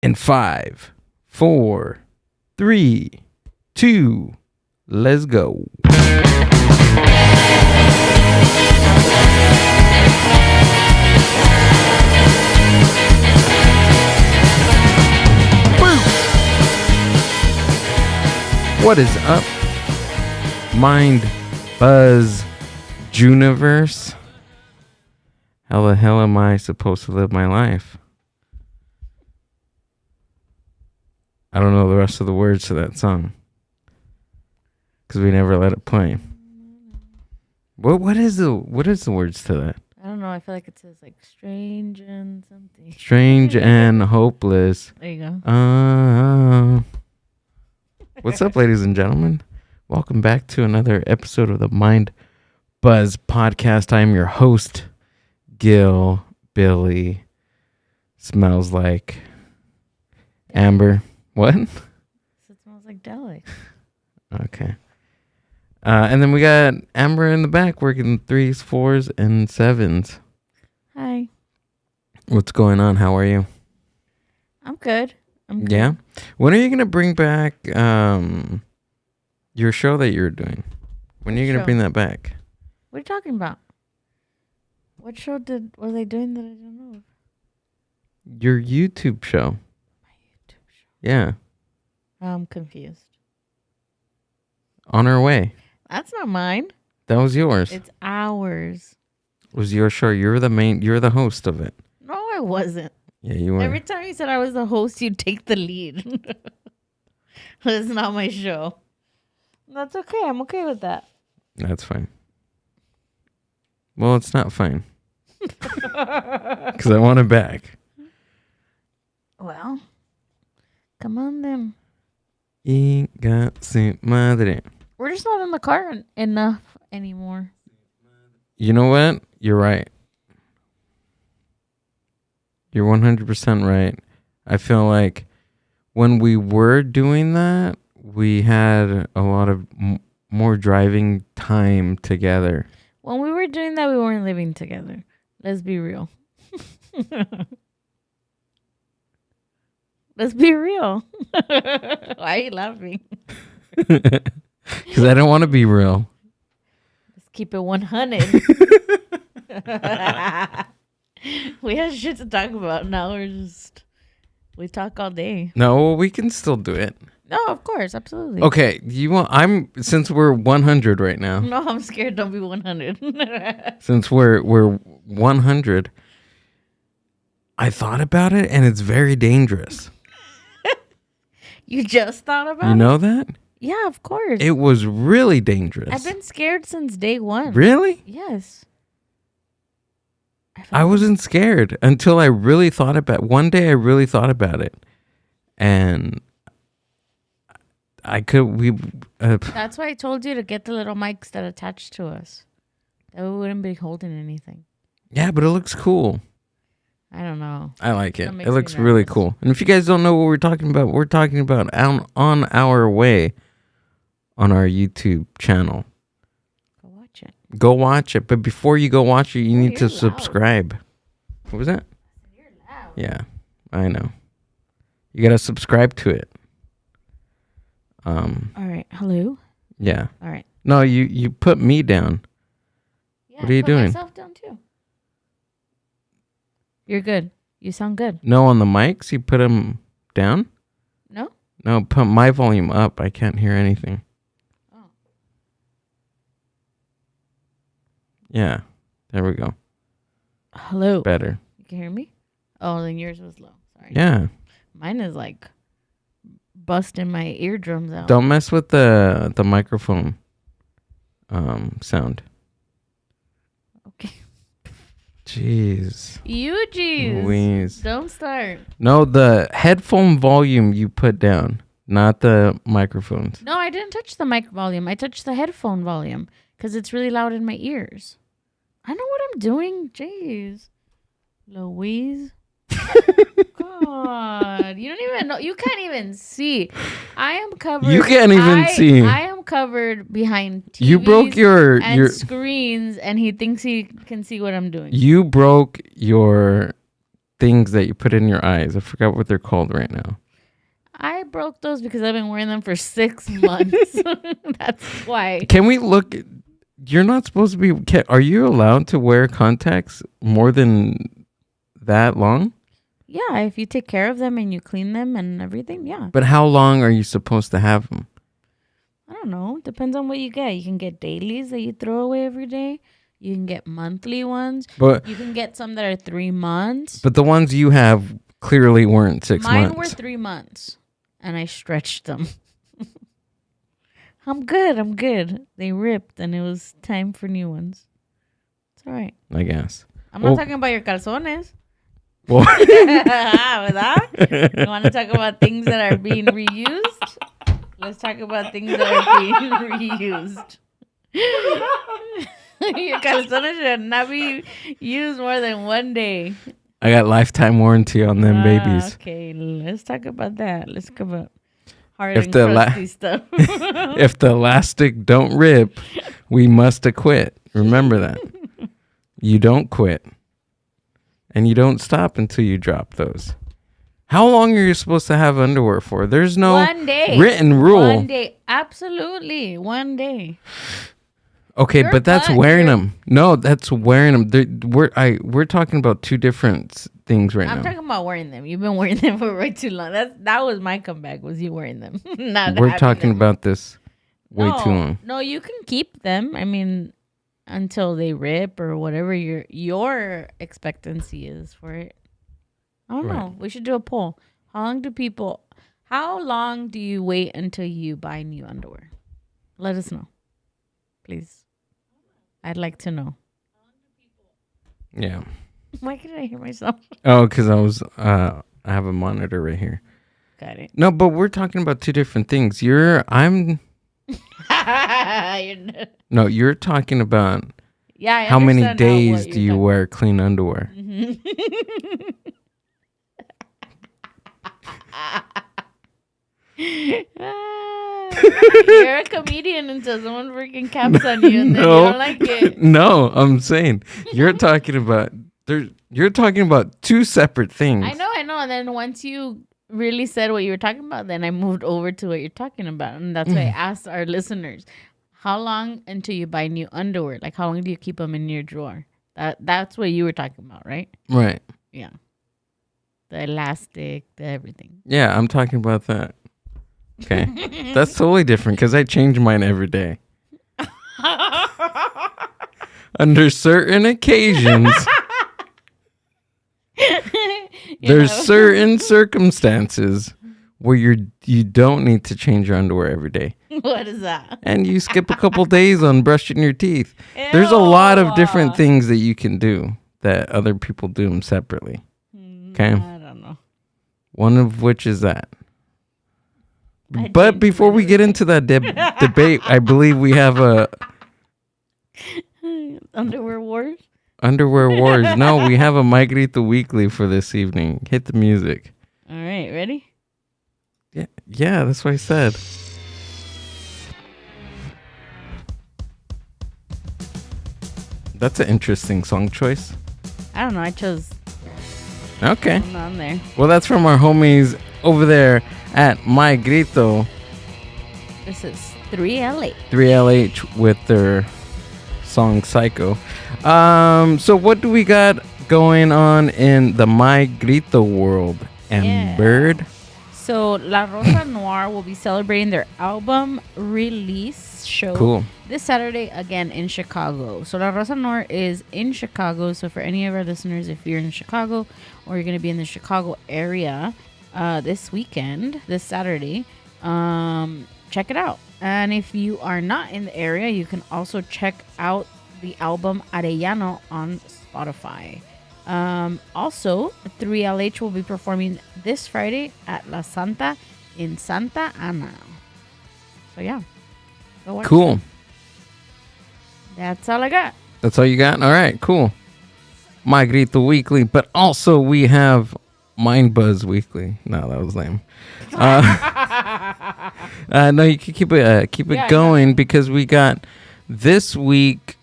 In 5, 4, 3, 2, let's go. What is up, Mindbuzz Juniverse? How the hell am I supposed to live my life? I don't know the rest of the words to that song because we never let it play. What is the words to that? I don't know. I feel like it says like strange and something. Strange and hopeless. There you go. What's up, ladies and gentlemen? Welcome back to another episode of the Mindbuzz podcast. I am your host, Gill. Billy. Smells like Amber. What? It smells like deli. Okay. And then we got Amber in the back working 3s, 4s, and 7s. Hi. What's going on? How are you? I'm good. Yeah? When are you going to bring back your show that you're doing? When are you going to bring that back? What are you talking about? What show were they doing that I don't know? Your YouTube show. Yeah. I'm confused. On Our Way. That's not mine. That was yours. It's ours. It was your show. You're the host of it. No, I wasn't. Yeah, you were. Every time you said I was the host, you'd take the lead. That's not my show. That's okay. I'm okay with that. That's fine. Well, it's not fine. Because I want it back. Well, come on then. Madre. We're just not in the car enough anymore. You know what? You're right. You're 100% right. I feel like when we were doing that, we had a lot of more driving time together. When we were doing that, we weren't living together. Let's be real. Let's be real. Why are you laughing? Because I don't want to be real. Let's keep it 100. We have shit to talk about. Now we talk all day. No, we can still do it. No, of course, absolutely. Okay, since we're 100 right now. No, I'm scared. Don't be 100. Since we're 100, I thought about it, and it's very dangerous. You just thought about it? You know that? Yeah, of course. It was really dangerous. I've been scared since day one. Really? Yes. I wasn't scared until I really thought about it. One day I really thought about it. And that's why I told you to get the little mics that attach to us. That we wouldn't be holding anything. Yeah, but it looks cool. I don't know. I like it. It looks really cool. And if you guys don't know what we're talking about On Our Way on our YouTube channel. Go watch it. But before you go watch it, you need to subscribe. What was that? You're loud. Yeah, I know. You got to subscribe to it. All right. Hello? Yeah. All right. No, you put me down. Yeah, what are you doing? I put myself down too. You're good. You sound good. No, on the mics, you put them down? No? No, put my volume up. I can't hear anything. Oh. Yeah. There we go. Hello. Better. You can hear me? Oh, then yours was low. Sorry. Yeah. Mine is like busting my eardrums out. Don't mess with the microphone sound. Okay. Jeez. Louise. Don't start. No, the headphone volume you put down, not the microphones. No, I didn't touch the mic volume. I touched the headphone volume because it's really loud in my ears. I know what I'm doing. Jeez. Louise. God. You don't even know. You can't even see. I am covered. You can't even see. I am covered behind TVs you broke your screens, and he thinks he can see what I'm doing. You broke your things that you put in your eyes. I forgot what they're called right now. I broke those because I've been wearing them for 6 months. That's why. Can we look? You're not supposed to be. Are you allowed to wear contacts more than that long? Yeah, if you take care of them and you clean them and everything, yeah. But how long are you supposed to have them? I don't know. Depends on what you get. You can get dailies that you throw away every day. You can get monthly ones. But you can get some that are 3 months. But the ones you have clearly weren't 6 months. Mine were 3 months, and I stretched them. I'm good. They ripped, and it was time for new ones. It's all right. I guess. I'm not talking about your calzones. Well, ¿verdad? You want to talk about things that are being reused? Let's talk about things that are being reused. Your calzones should not be used more than one day. I got lifetime warranty on them babies. Okay, let's talk about that. Let's talk about hard and crusty stuff. If the elastic don't rip, we must have quit. Remember that. You don't quit. And you don't stop until you drop those. How long are you supposed to have underwear for? There's no written rule. 1 day. Absolutely. 1 day. Okay, but that's wearing them. No, that's wearing them. We're talking about two different things right now. I'm talking about wearing them. You've been wearing them for way too long. That was my comeback, was you wearing them. We're talking about this way too long. No, you can keep them. I mean, until they rip or whatever your expectancy is for it. I don't know. We should do a poll. How long do you wait until you buy new underwear? Let us know, please. I'd like to know. Yeah. Why can't I hear myself? Oh, because I have a monitor right here. Got it. No, but we're talking about two different things. You're talking about how many days do you wear clean underwear? You're a comedian until someone freaking caps on you and then you don't like it. No, I'm saying you're talking about two separate things. I know. And then once you really said what you were talking about, then I moved over to what you're talking about. And that's why I asked our listeners, how long until you buy new underwear? Like, how long do you keep them in your drawer? That's what you were talking about, right? Right. Yeah. The elastic, the everything. Yeah, I'm talking about that. Okay. That's totally different because I change mine every day. Under certain occasions, there's certain circumstances where you don't need to change your underwear every day. What is that? And you skip a couple days on brushing your teeth. Ew. There's a lot of different things that you can do that other people do them separately. Okay? I don't know. One of which is that. But before we get into that debate, I believe we have a... Underwear wars? Underwear wars. No, we have a My Grito Weekly for this evening. Hit the music. All right, ready? Yeah, that's what I said. That's an interesting song choice. I don't know. I chose... Okay. I'm on there. Well, that's from our homies over there at My Grito. This is 3LH. 3LH with their song Psycho. So what do we got going on in the My Grito world, Amber? Yeah. So La Rosa Noir will be celebrating their album release show this Saturday again in Chicago. So La Rosa Noir is in Chicago. So for any of our listeners, if you're in Chicago or you're going to be in the Chicago area this weekend, this Saturday, check it out. And if you are not in the area, you can also check out the album Arellano on Spotify. Also, 3LH will be performing this Friday at La Santa in Santa Ana. So yeah, go watch cool. That's all I got. That's all you got? All right, cool. My Grito Weekly, but also we have Mindbuzz Weekly. No, that was lame. No, you can keep it going because we got this week,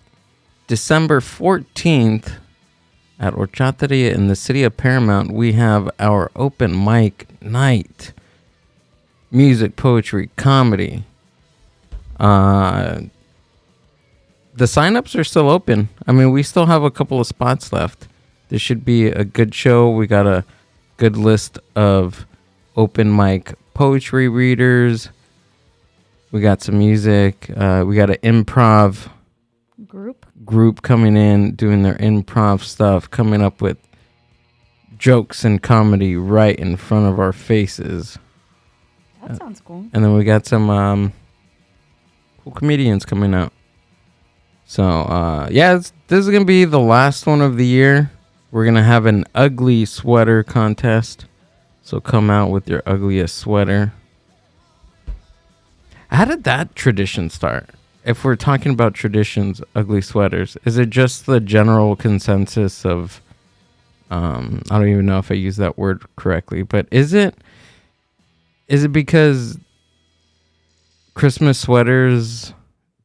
December 14th. at Horchateria in the city of Paramount, we have our open mic night. Music, poetry, comedy. The signups are still open. I mean, we still have a couple of spots left. This should be a good show. We got a good list of open mic poetry readers. We got some music. We got an improv group coming in, doing their improv stuff, coming up with jokes and comedy right in front of our faces. That sounds cool. And then we got some cool comedians coming out. So, this is going to be the last one of the year. We're going to have an ugly sweater contest. So come out with your ugliest sweater. How did that tradition start? If we're talking about traditions, ugly sweaters, is it just the general consensus of, I don't even know if I use that word correctly, but is it because Christmas sweaters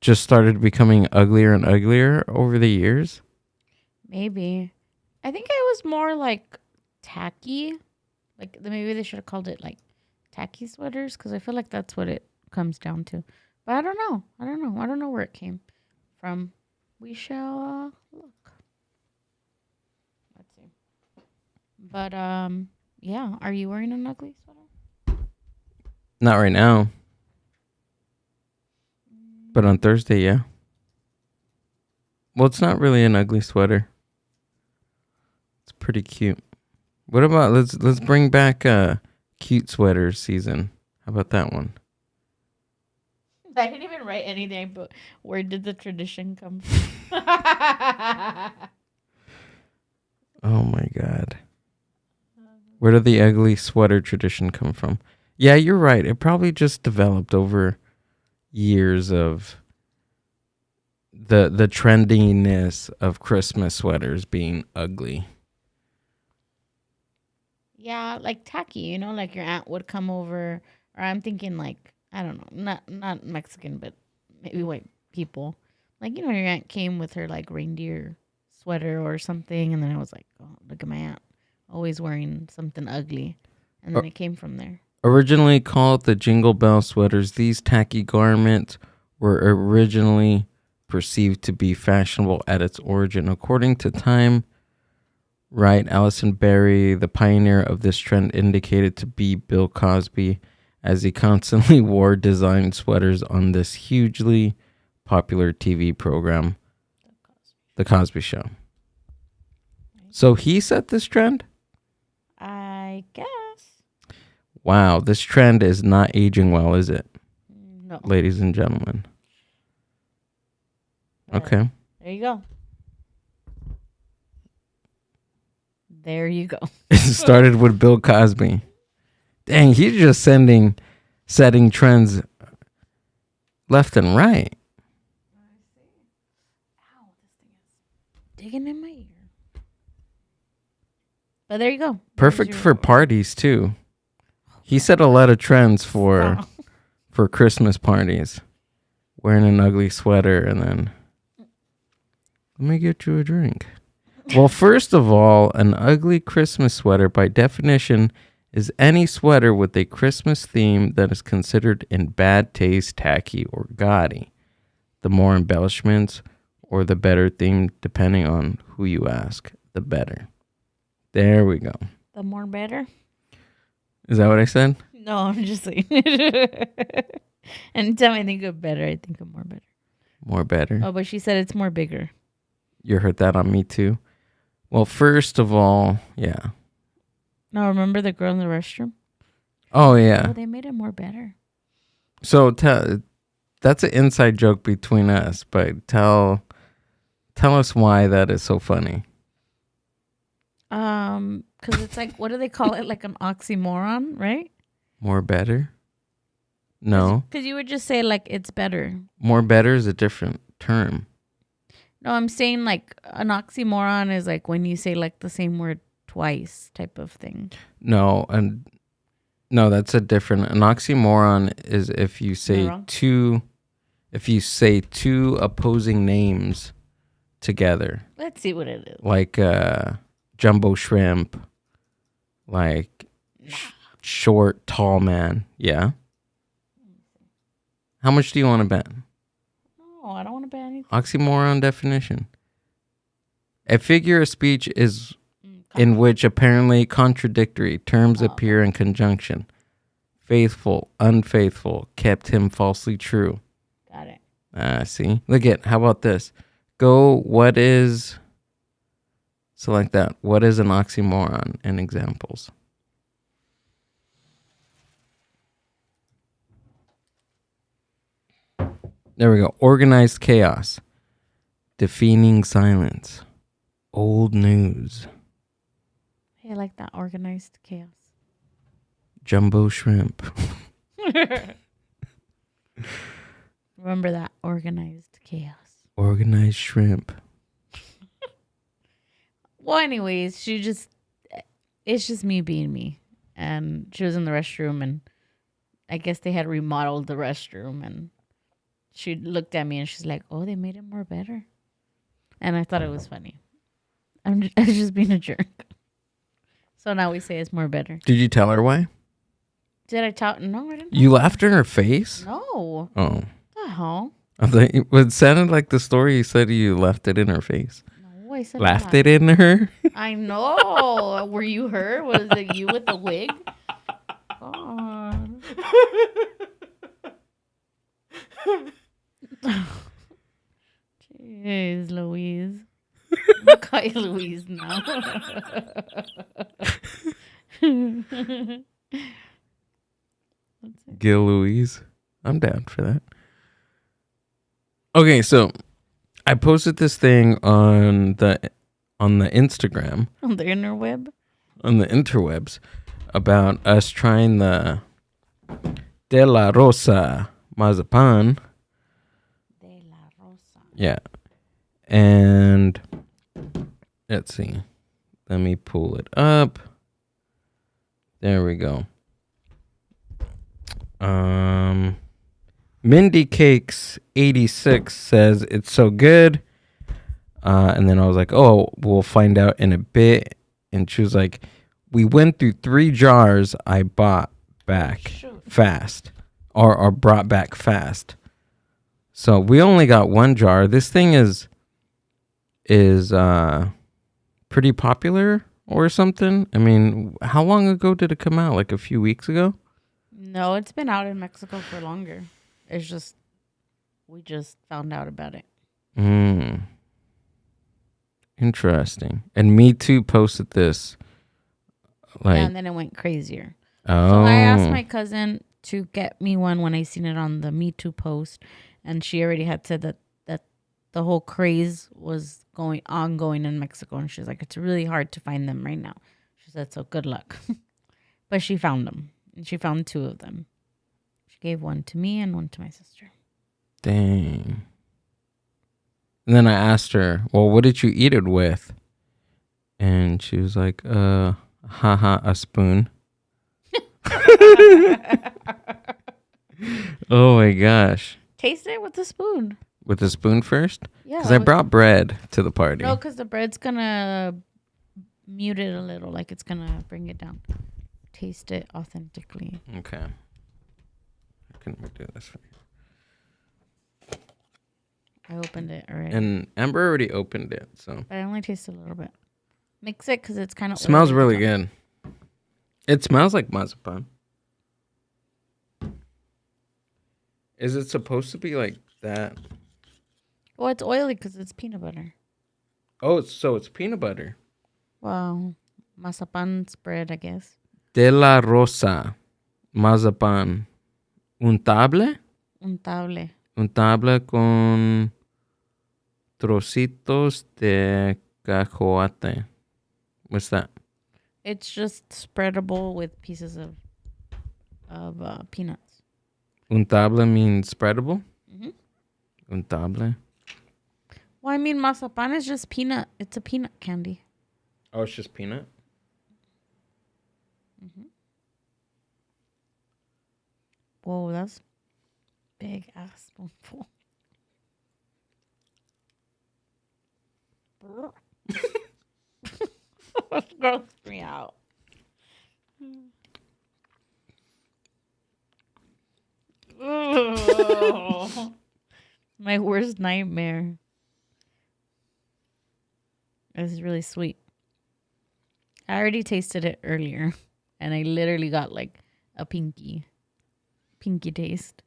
just started becoming uglier and uglier over the years? Maybe. I think it was more like tacky. Like maybe they should have called it like tacky sweaters, because I feel like that's what it comes down to. But I don't know. I don't know where it came from. We shall look. Let's see. But yeah. Are you wearing an ugly sweater? Not right now. But on Thursday, yeah. Well, it's not really an ugly sweater. It's pretty cute. What about let's bring back cute sweater season. How about that one? I didn't even write anything, but where did the tradition come from? Oh my God. Where did the ugly sweater tradition come from? Yeah, you're right. It probably just developed over years of the trendiness of Christmas sweaters being ugly. Yeah, like tacky, like your aunt would come over, or I'm thinking like, I don't know, not Mexican, but maybe white people. Like, your aunt came with her like reindeer sweater or something, and then I was like, oh, look at my aunt, always wearing something ugly. And then it came from there. Originally called the Jingle Bell sweaters, these tacky garments were originally perceived to be fashionable at its origin. According to Time, right, Allison Berry, the pioneer of this trend, indicated to be Bill Cosby, as he constantly wore designed sweaters on this hugely popular TV program, The Cosby Show. So he set this trend? I guess. Wow, this trend is not aging well, is it? No. Ladies and gentlemen. Okay. There you go. There you go. It started with Bill Cosby. Dang, he's just setting trends left and right. Ow, this thing is digging in my ear. But there you go. Perfect for parties too. He set a lot of trends for Christmas parties. Wearing an ugly sweater and then, let me get you a drink. Well, first of all, an ugly Christmas sweater by definition is any sweater with a Christmas theme that is considered in bad taste, tacky, or gaudy. The more embellishments or the better theme, depending on who you ask, the better. There we go. The more better? Is that what I said? No, I'm just saying. Anytime I think of better, I think of more better. More better? Oh, but she said it's more bigger. You heard that on me too? Well, first of all, yeah. No, remember the girl in the restroom? Oh, yeah. Oh, they made it more better. So that's an inside joke between us, but tell us why that is so funny. Because it's like, what do they call it? Like an oxymoron, right? More better? No. Because you would just say like it's better. More better is a different term. No, I'm saying like an oxymoron is like when you say like the same word twice type of thing. No, that's a different. An oxymoron is if you say two opposing names together. Let's see what it is. Like jumbo shrimp, like short, tall man. Yeah. How much do you want to bet? No, I don't want to bet anything. Oxymoron definition. A figure of speech is in which apparently contradictory terms appear in conjunction. Faithful, unfaithful, kept him falsely true. Got it. See? Look at, how about this? Go, what is, select that. What is an oxymoron and examples? There we go. Organized chaos. Deafening silence. Old news. Hey, I like that. Organized chaos. Jumbo shrimp. Remember that. Organized chaos. Organized shrimp. Well, anyways, it's just me being me. And she was in the restroom, and I guess they had remodeled the restroom, and she looked at me and she's like, "Oh, they made it more better." And I thought it was funny. I was just being a jerk. So now we say it's more better. Did you tell her why? Did I tell? No, I didn't. You laughed in her face? No. Oh. What the hell? I thought it sounded like the story you said you left it in her face. No, I said laughed it in her? I know. Were you her? Was it you with the wig? God. Jeez, Louise. I'll call you Louise now. Gill Louise. I'm down for that. Okay, so I posted this thing on the Instagram. On the interweb? On the interwebs about us trying the De La Rosa Mazapan. De La Rosa. Yeah. And let's see. Let me pull it up. There we go. Mindy Cakes 86 says it's so good. And then I was like, oh, we'll find out in a bit. And she was like, we went through 3 jars I bought back fast. Or brought back fast. So we only got 1 jar. This thing is pretty popular or something. I mean, how long ago did it come out? Like a few weeks ago? No, it's been out in Mexico for longer. It's just, we just found out about it. Interesting. And Me Too posted this. Yeah, and then it went crazier. Oh. So I asked my cousin to get me one when I seen it on the Me Too post. And she already had said that the whole craze was ongoing in Mexico. And she's like, it's really hard to find them right now. She said, so good luck. But she found them. And she found 2 of them. She gave one to me and one to my sister. Dang. And then I asked her, well, what did you eat it with? And she was like, a spoon. Oh my gosh. Taste it with the spoon. With the spoon first? Yeah. Because I brought bread to the party. No, because the bread's going to mute it a little. Like it's going to bring it down. Taste it authentically. Okay. How can we do this for you? I opened it already. And Amber already opened it, so. But I only tasted a little bit. Mix it because it's kind of. Smells really good. It smells like marzipan. Is it supposed to be like that? Well, it's oily because it's peanut butter. Oh, so it's peanut butter. Wow. Mazapan spread, I guess. De La Rosa Mazapan. Untable? Untable. Untable con trocitos de cacahuate. What's that? It's just spreadable with pieces of peanuts. Untable means spreadable? Mm-hmm. Untable. Well, I mean, mazapan is just peanut. It's a peanut candy. Oh, it's just peanut? Mm-hmm. Whoa, that's big ass spoonful. Gross me out. My worst nightmare. This is really sweet. I already tasted it earlier, and I literally got like a pinky taste.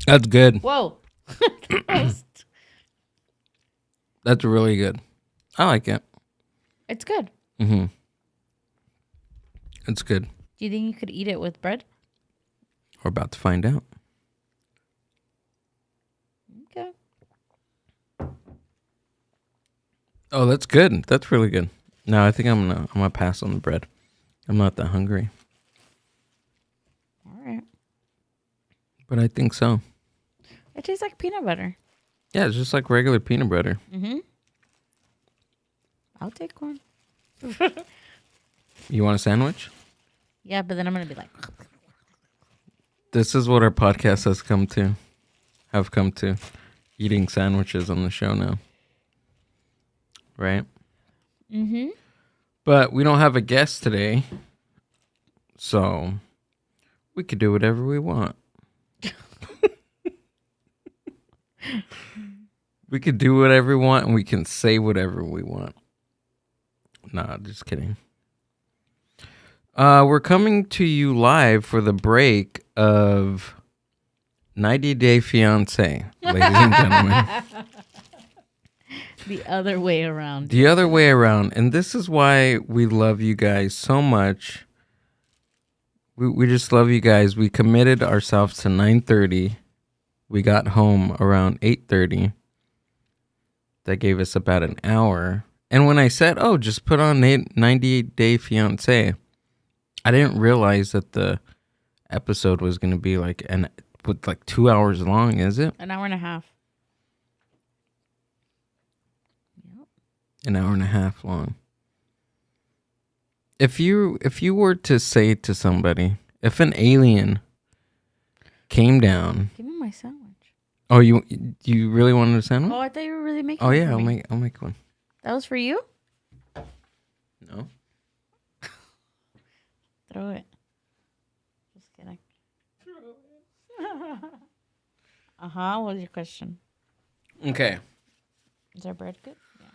That's good. Whoa. That's really good. I like it. It's good. Mm-hmm. It's good. Do you think you could eat it with bread? We're about to find out. Okay. Oh, that's good. That's really good. No, I think I'm gonna pass on the bread. I'm not that hungry. All right. But I think so. It tastes like peanut butter. Yeah, it's just like regular peanut butter. Mm-hmm. I'll take one. You want a sandwich? Yeah, but then I'm gonna be like. This is what our podcast has come to. Have come to. Eating sandwiches on the show now. Right? Mm-hmm. But we don't have a guest today. So we could do whatever we want. We could do whatever we want and we can say whatever we want. Nah, just kidding. We're coming to you live for the break of 90 Day Fiancé, ladies and gentlemen. The other way around. The other way around. And this is why we love you guys so much. We just love you guys. We committed ourselves to 9:30. We got home around 8:30. That gave us about an hour. And when I said, oh, just put on 90 Day Fiancé, I didn't realize that the episode was going to be like 2 hours long, is it? An hour and a half. Yep. An hour and a half long. If you were to say to somebody, if an alien came down. Give me my sandwich. Oh, you really wanted a sandwich? Oh, I thought you were really making. Oh it yeah, for I'll me. make one. That was for you? No. Throw it. Just kidding. What was your question? Okay. Is our bread good? Yeah.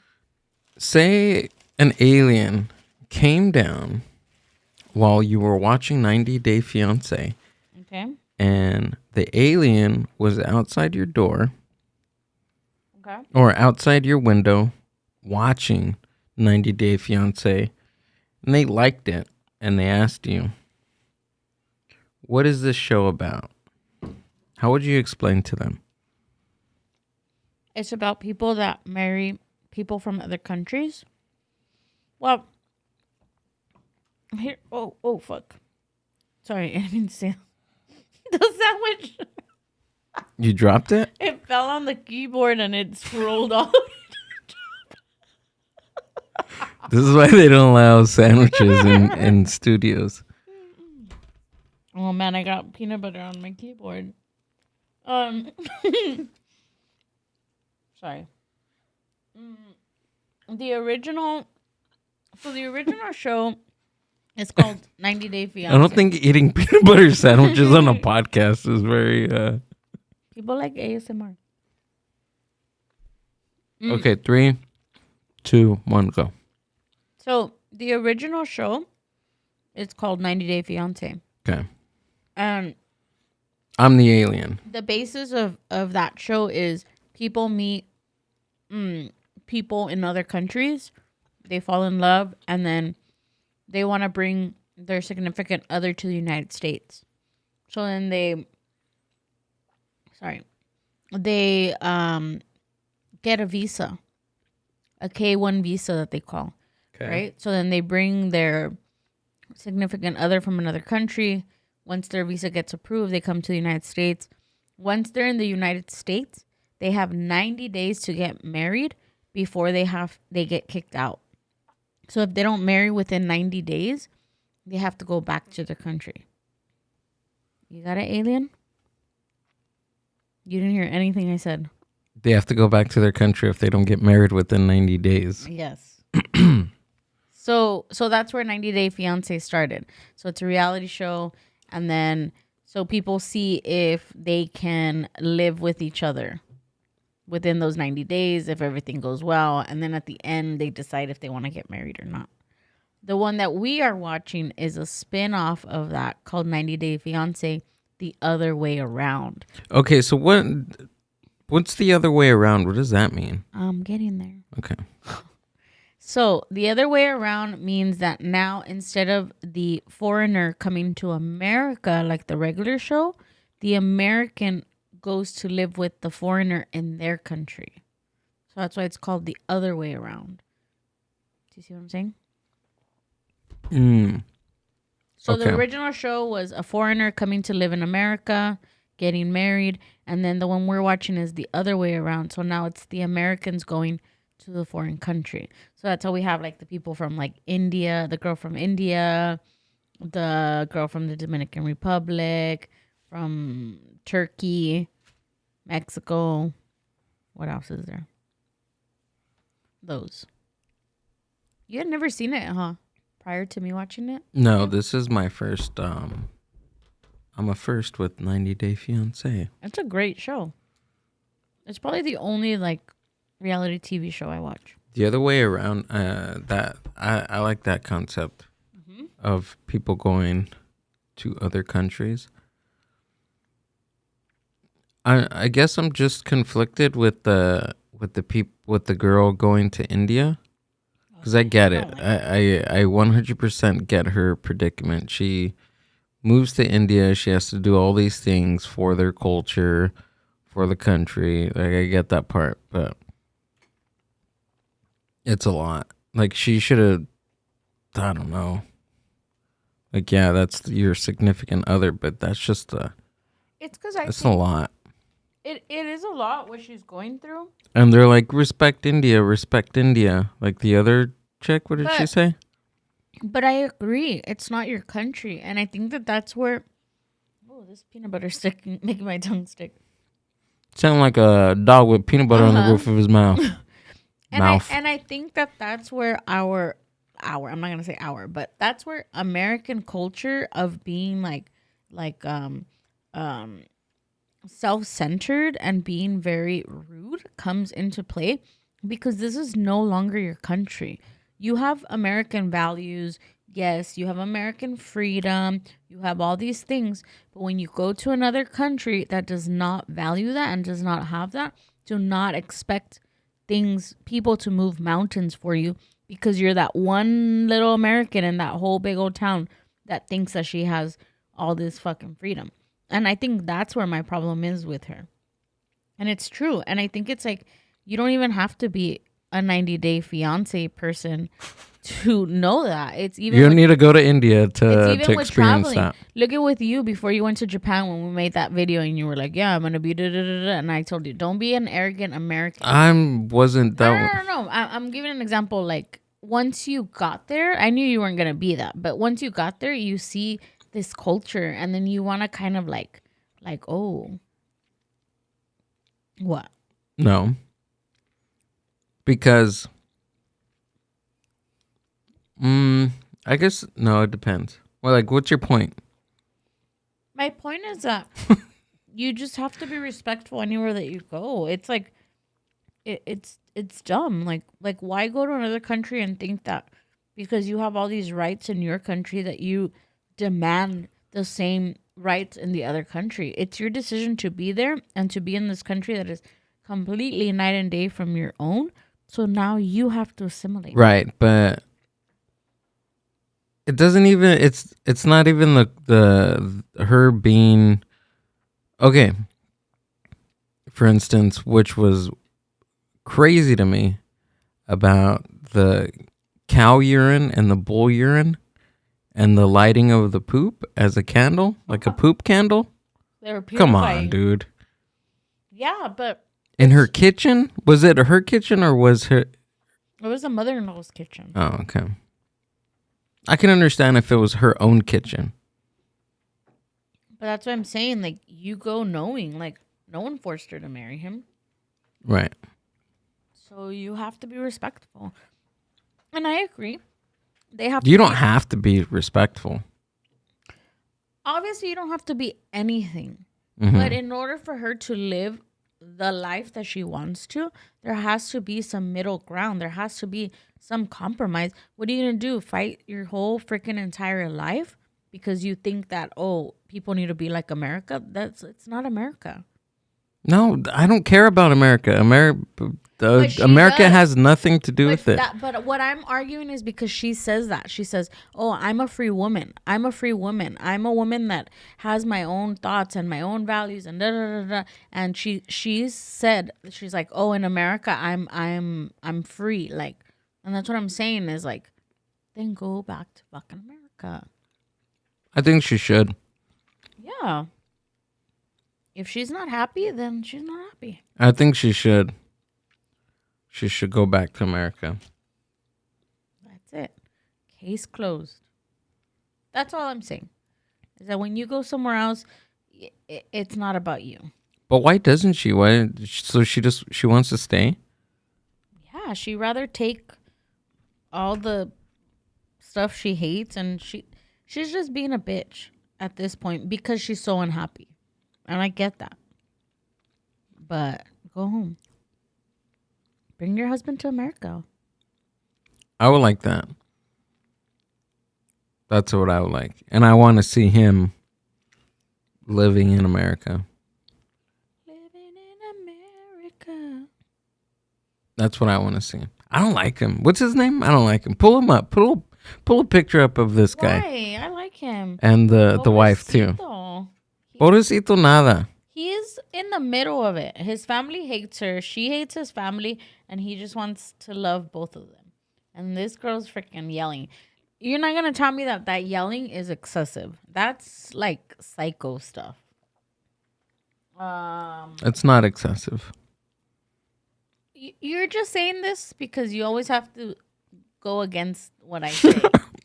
Say an alien came down while you were watching 90 Day Fiancé. Okay. And the alien was outside your door. Okay. Or outside your window watching 90 Day Fiancé. And they liked it. And they asked you, what is this show about? How would you explain to them? It's about people that marry people from other countries. Well, here. Oh, fuck. Sorry, I didn't mean to say the sandwich. You dropped it? It fell on the keyboard and it scrolled off. This is why they don't allow sandwiches in studios. Oh man, I got peanut butter on my keyboard. Sorry. The original show is called 90 Day Fiancé. I don't think eating peanut butter sandwiches on a podcast is very... People like ASMR. Okay, 3, 2, 1, go. So, the original show is called 90 Day Fiancé. Okay. And I'm the alien. the basis of that show is people meet people in other countries. They fall in love, and then they want to bring their significant other to the United States. So then they get a visa, a K-1 visa that they call, right? So then they bring their significant other from another country. Once their visa gets approved, they come to the United States. Once they're in the United States, they have 90 days to get married before they get kicked out. So if they don't marry within 90 days, they have to go back to their country. You got it, alien? You didn't hear anything I said. They have to go back to their country if they don't get married within 90 days. Yes. So that's where 90 Day Fiancé started. So it's a reality show, and then so people see if they can live with each other within those 90 days, if everything goes well, and then at the end they decide if they want to get married or not. The one that we are watching is a spin-off of that called 90 Day Fiancé, the other way around. Okay, so what's the other way around? What does that mean? I'm getting there. Okay. So the other way around means that now instead of the foreigner coming to America like the regular show, the American goes to live with the foreigner in their country. So that's why it's called the other way around. Do you see what I'm saying? So okay. The original show was a foreigner coming to live in America, getting married, and then the one we're watching is the other way around. So now it's the Americans going to the foreign country. So that's how we have like the people from like India, the girl from India, the girl from the Dominican Republic, from Turkey, Mexico. What else is there? Those. You had never seen it, huh? Prior to me watching it? No, this is my first. I'm a first with 90 Day Fiancé. It's a great show. It's probably the only like reality TV show I watch. The other way around, that I like that concept of people going to other countries. I guess I'm just conflicted with the girl going to India, because I get it. I 100% get her predicament. She moves to India. She has to do all these things for their culture, for the country. Like, I get that part, but it's a lot. Like, she should have, I don't know. Like, yeah, that's your significant other, but that's just it's because that's a lot. It is a lot what she's going through. And they're like, respect India. Like the other chick, what did she say? But I agree. It's not your country. And I think that's where... Oh, this peanut butter stick making my tongue stick. Sound like a dog with peanut butter on the roof of his mouth. And I think that's where our I'm not gonna say our, but that's where American culture of being like self-centered and being very rude comes into play, because this is no longer your country. You have American values. Yes, you have American freedom. You have all these things. But when you go to another country that does not value that and does not have that, do not expect people to move mountains for you, because you're that one little American in that whole big old town that thinks that she has all this fucking freedom. And I think that's where my problem is with her. And it's true. And I think it's like, you don't even have to be a 90 Day Fiancé person to know that. It's even you don't need to go to India to experience that. Look at with you before you went to Japan when we made that video and you were like, yeah, I'm going to be da-da-da-da. And I told you, don't be an arrogant American. Wasn't that... No. I'm giving an example. Like, once you got there, I knew you weren't going to be that. But once you got there, you see this culture, and then you want to kind of like, oh, what? No. Because, I guess, no, it depends. Well, like, what's your point? My point is that you just have to be respectful anywhere that you go. It's like, it's dumb. Like, why go to another country and think that because you have all these rights in your country that you demand the same rights in the other country? It's your decision to be there and to be in this country that is completely night and day from your own. So now you have to assimilate. Right, but it doesn't even... It's not even the her being... Okay. For instance, which was crazy to me about the cow urine and the bull urine and the lighting of the poop as a candle, like a poop candle. They were purifying. Come on, dude. Yeah, but... In her kitchen? Was it her kitchen or was her... It was the mother-in-law's kitchen. Oh, okay. I can understand if it was her own kitchen. But that's what I'm saying. Like, you go knowing. Like, no one forced her to marry him. Right. So you have to be respectful. And I agree. You don't have to be respectful. Obviously, you don't have to be anything. Mm-hmm. But in order for her to live the life that she wants to, there has to be some middle ground. There has to be some compromise. What are you going to do? Fight your whole freaking entire life because you think that, oh, people need to be like America? It's not America. No, I don't care about America. America has nothing to do with it. But what I'm arguing is because she says that. She says, oh, I'm a free woman. I'm a free woman. I'm a woman that has my own thoughts and my own values and da da da da. And she said, she's like, oh, in America, I'm free. Like, and that's what I'm saying is like, then go back to fucking America. I think she should. Yeah. If she's not happy, then she's not happy. I think she should. She should go back to America. That's it. Case closed. That's all I'm saying. Is that when you go somewhere else, it's not about you. But why doesn't she? Why? So she wants to stay? Yeah, she'd rather take all the stuff she hates, and she's just being a bitch at this point because she's so unhappy. And I get that. But go home. Bring your husband to America. I would like that. That's what I would like. And I want to see him living in America. Living in America. That's what I want to see. I don't like him. What's his name? I don't like him. Pull him up. Pull a picture up of this guy. Why? I like him. And the wife too. Pobrecito nada. He's in the middle of it. His family hates her. She hates his family. And he just wants to love both of them. And this girl's freaking yelling. You're not going to tell me that yelling is excessive. That's like psycho stuff. It's not excessive. You're just saying this because you always have to go against what I say.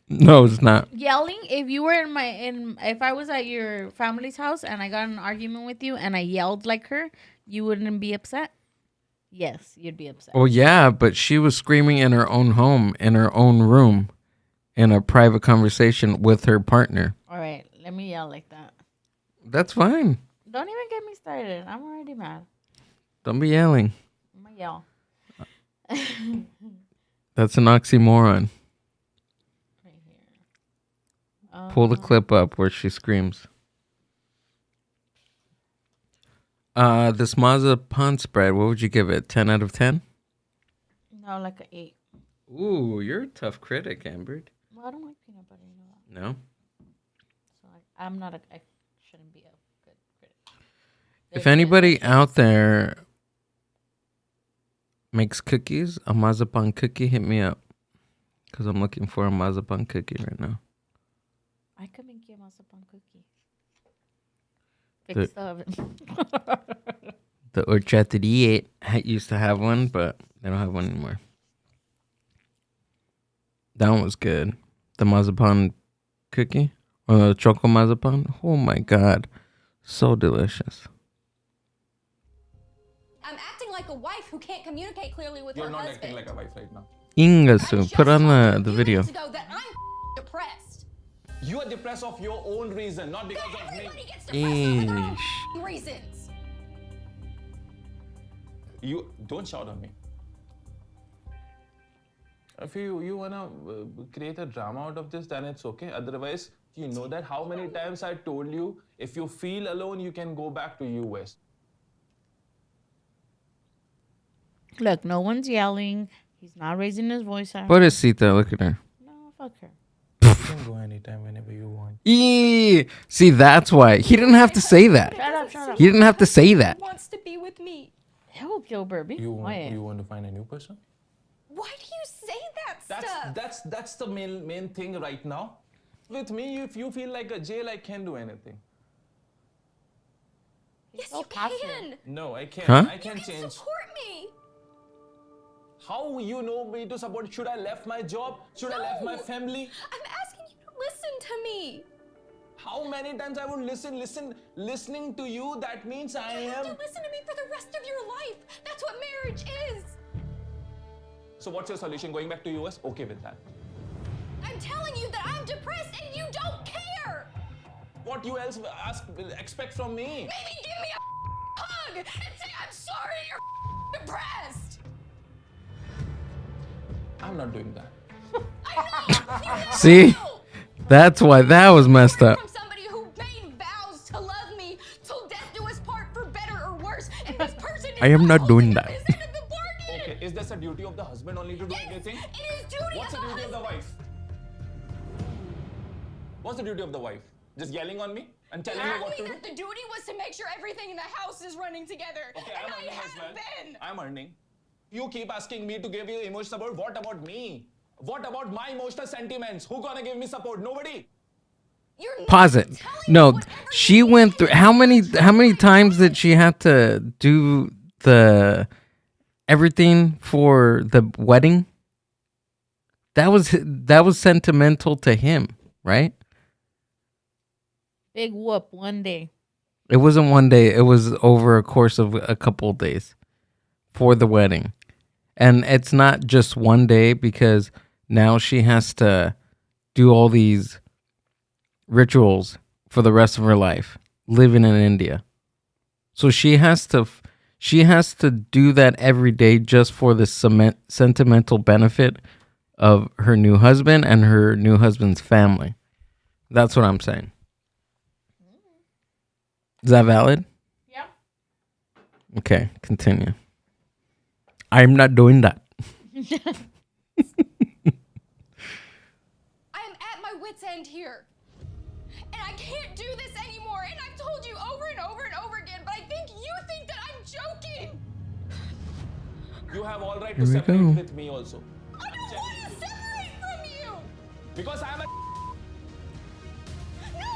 No, it's not. Yelling, if you were if I was at your family's house and I got in an argument with you and I yelled like her, you wouldn't be upset? Yes, you'd be upset. Well, yeah, but she was screaming in her own home, in her own room, in a private conversation with her partner. All right, let me yell like that. That's fine. Don't even get me started. I'm already mad. Don't be yelling. I'm going to yell. That's an oxymoron. Pull the clip up where she screams. This mazapán spread, what would you give it? 10 out of 10? No, like an 8. Ooh, you're a tough critic, Amber. Well, I don't like peanut butter, you know that. No? So I shouldn't be a good critic. If anybody out there makes cookies, a mazapán cookie, hit me up. Because I'm looking for a mazapán cookie right now. I could make you a mazapán cookie. Fix the oven. The horchateria used to have one, but they don't have one anymore. That one was good. The mazapán cookie or the choco mazapán. Oh my god, so delicious. I'm acting like a wife who can't communicate clearly with her husband. You're not acting like a wife right now. Ingasu, put on the video. That I'm depressed. You are depressed of your own reason, not because of me. Everybody gets depressed for their own reasons. You don't shout on me. If you wanna create a drama out of this, then it's okay. Otherwise, you know that how many times I told you, if you feel alone, you can go back to US. Look, no one's yelling. He's not raising his voice at her. Pobrecita, look at her. No, fuck her. You can go anytime, whenever you want. See, that's why. He didn't have to say that. Shut up. He didn't have to say that. He wants to be with me. Hell, Gilbert, be quiet. You want to find a new person? Why do you say that stuff? That's the main thing right now. With me, if you feel like a jail, I can do anything. Yes, you can. No, I can't. Huh? I can't You can change. support me. How you know me to support? Should I left my job? Should I left my family? I'm asking you to listen to me. How many times I would listening to you, that means I am... You have to listen to me for the rest of your life. That's what marriage is. So what's your solution? Going back to US? Okay with that. I'm telling you that I'm depressed and you don't care. What you else expect from me? Maybe give me a hug and say I'm sorry you're depressed. I'm not doing that. I know. See? That's why that was messed up. From somebody who made vows to love me till death do us part, for better or worse, and this person is I am not doing holding that. his end of the bargain. Okay, is this a duty of the husband only to do anything? It is duty What's of the the duty of the husband. wife? What's the duty of the wife? Just yelling on me and telling me Told what me to do? that the duty was to make sure everything in the house is running together, Okay, and I'm I earning as have well. been. I'm earning. You keep asking me to give you emotional support. What about me? What about my emotional sentiments? Who gonna give me support? Nobody. You're not Pause it. telling me No, whatever she you went need through to how many do. times did she have to do the everything for the wedding? That was sentimental to him, right? Big whoop one day. It wasn't one day, it was over a course of a couple of days for the wedding. And it's not just one day because now she has to do all these rituals for the rest of her life living in India. So she has to do that every day just for the sentimental benefit of her new husband and her new husband's family. That's what I'm saying. Is that valid? Yeah. Okay, continue. I'm not doing that. I am at my wit's end here. And I can't do this anymore. And I've told you over and over and over again, but I think you think that I'm joking. You have all right Here to we separate go. with me also. I don't want to separate from you. Because I'm a... No,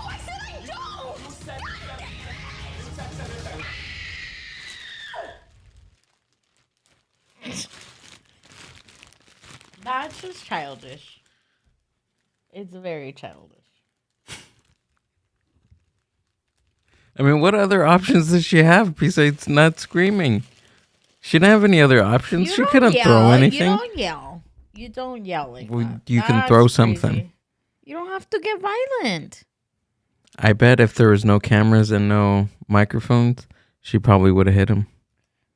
I said I don't. You said God damn it. you said several times. That's just childish. It's very childish. I mean, what other options does she have besides not screaming? She didn't have any other options. She don't couldn't throw yell. anything. You don't yell. You don't yell like Well, that. you can That's throw crazy. something. You don't have to get violent. I bet if there was no cameras and no microphones, she probably would have hit him.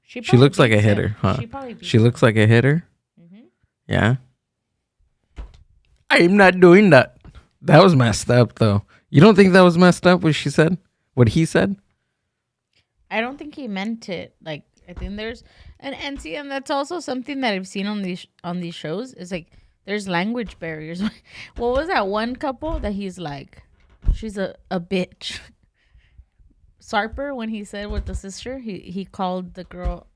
She probably looks like a beats hitter, him. huh? She probably beats She looks like a hitter. Mhm. Yeah. I'm not doing that. That was messed up, though. You don't think that was messed up? What she said? What he said? I don't think he meant it. Like, I think there's and see, and that's also something that I've seen on these shows is like there's language barriers. What was that one couple that he's like, she's a bitch. Sarper, when he said with the sister, he called the girl,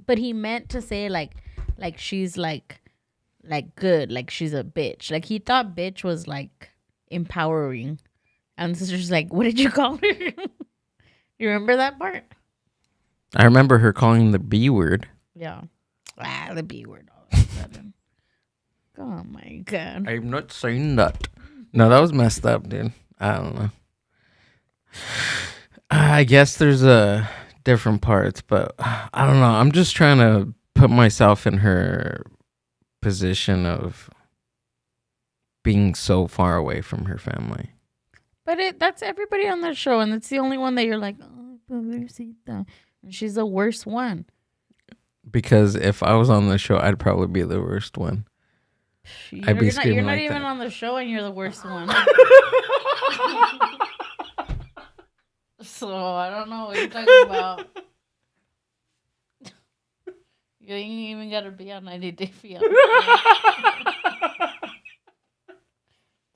but he meant to say like she's like good, like she's a bitch. Like he thought bitch was like empowering, and the sister's like, what did you call her? You remember that part? I remember her calling the B word. Yeah. The B word all of a sudden. Oh my god. I'm not saying that. No, that was messed up, dude. I don't know. I guess there's different parts, but I don't know. I'm just trying to put myself in her position of being so far away from her family. But that's everybody on that show, and it's the only one that you're like, oh, pobrecita. And she's the worst one. Because if I was on the show, I'd probably be the worst one. I'd be screaming You're not like even that. on the show, and you're the worst one. So I don't know what you're talking about. You ain't even got to be on 90 Day Fiancé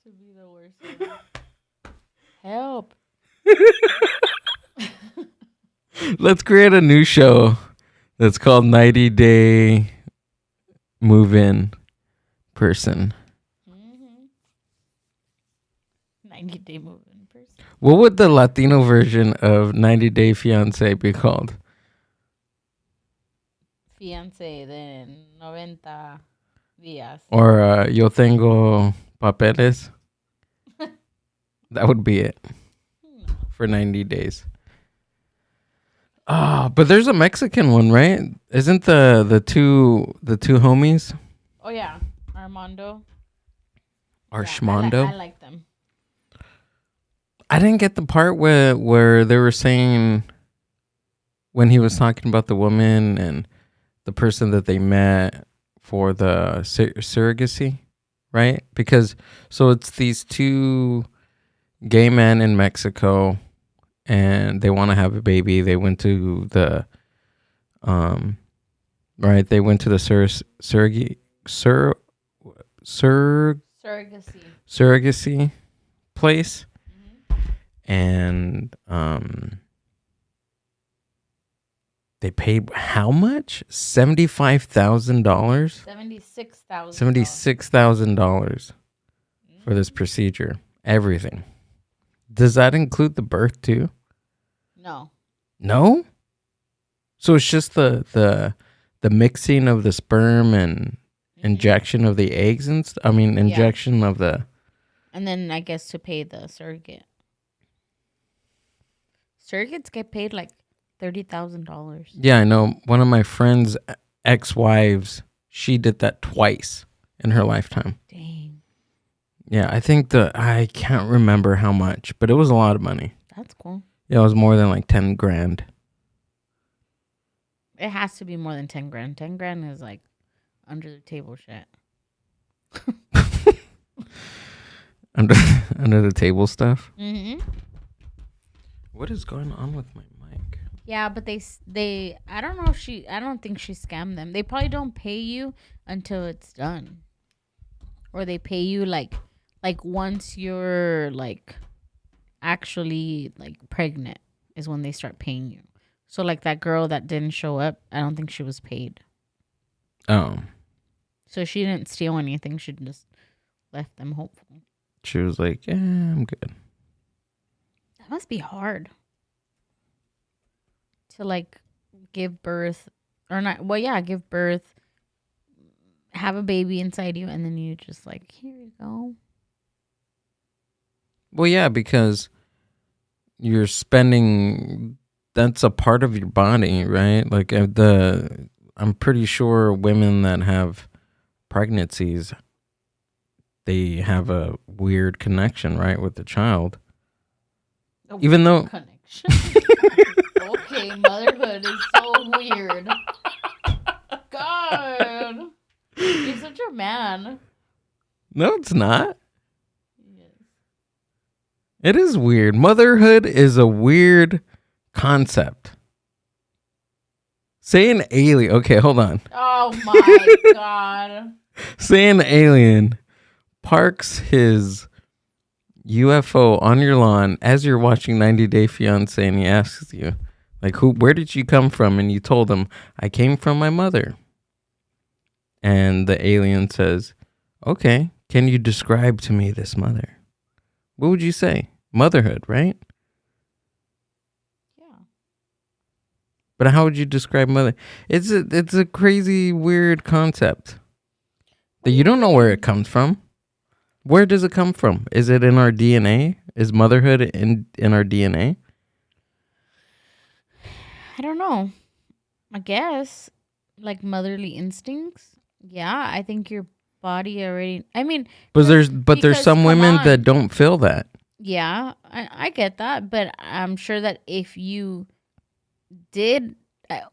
to be the worst one. Help. Let's create a new show that's called 90 Day Move-In Person. 90 Day Moving Person. What would the Latino version of 90 Day Fiancé be called? Fiancé de 90 días. Or Yo Tengo Papeles? That would be it. for 90 days. But there's a Mexican one, right? Isn't the two homies? Oh yeah, Armando. Arshmondo. I like them. I didn't get the part where they were saying when he was talking about the woman and the person that they met for the surrogacy, right? Because so it's these two gay men in Mexico, and they want to have a baby. They went to the right. They went to the surrogacy place, and they paid how much? $75,000. $76,000 for this procedure. Everything. Does that include the birth too? No. No? So it's just the mixing of the sperm and injection of the eggs and injection of the. And then I guess to pay the surrogate. Surrogates get paid like $30,000. Yeah, I know. One of my friend's ex-wives, she did that twice in her lifetime. Dang. Yeah, I think I can't remember how much, but it was a lot of money. That's cool. Yeah, it was more than like 10 grand. It has to be more than 10 grand. 10 grand is like under the table shit. under the table stuff. Mm-hmm. What is going on with my mic? Yeah, but they I don't know if I don't think she scammed them. They probably don't pay you until it's done. Or they pay you like once you're like actually like pregnant is when they start paying you. So like that girl that didn't show up, I don't think she was paid. Oh. So she didn't steal anything. She just left them hopeful. She was like, yeah, I'm good. That must be hard. To like give birth or not. Well, yeah, give birth, have a baby inside you, and then you just like, here you go. Well, yeah, because you're spending, that's a part of your body, right? Like I'm pretty sure women that have pregnancies, they have a weird connection, right, with the child. Even though connection. Okay, motherhood is so weird. God, you're such a man. No, it's not. It is weird. Motherhood is a weird concept. Say an alien. Okay, hold on. Oh my God. Say an alien parks his UFO on your lawn as you're watching 90 Day Fiancé, and he asks you, like, where did you come from? And you told him, I came from my mother. And the alien says, okay, can you describe to me this mother? What would you say? Motherhood, right? Yeah. But how would you describe mother? It's a crazy, weird concept that you don't know where it comes from. Where does it come from? Is it in our DNA? Is motherhood in our DNA? I don't know. I guess like motherly instincts. Yeah, I think your body already. I mean, but there's some women that don't feel that. Yeah, I get that, but I'm sure that if you did,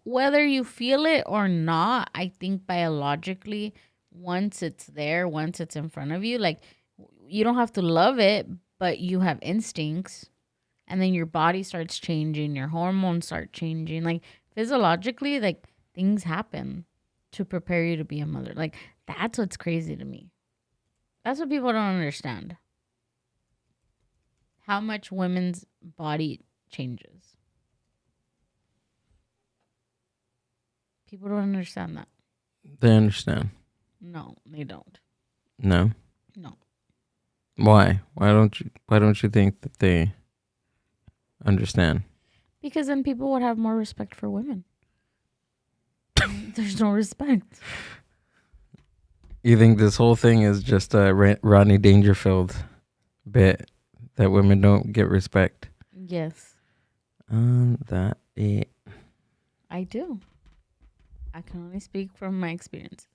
whether you feel it or not, I think biologically, once it's there, once it's in front of you, like you don't have to love it, but you have instincts, and then your body starts changing, your hormones start changing, like physiologically, like things happen to prepare you to be a mother. Like that's what's crazy to me. That's what people don't understand. How much women's body changes. People don't understand that. They understand. No, they don't. No. No. Why? Why don't you think that they understand? Because then people would have more respect for women. There's no respect. You think this whole thing is just a Rodney Dangerfield bit that women don't get respect? Yes. That it. I do. I can only speak from my experiences.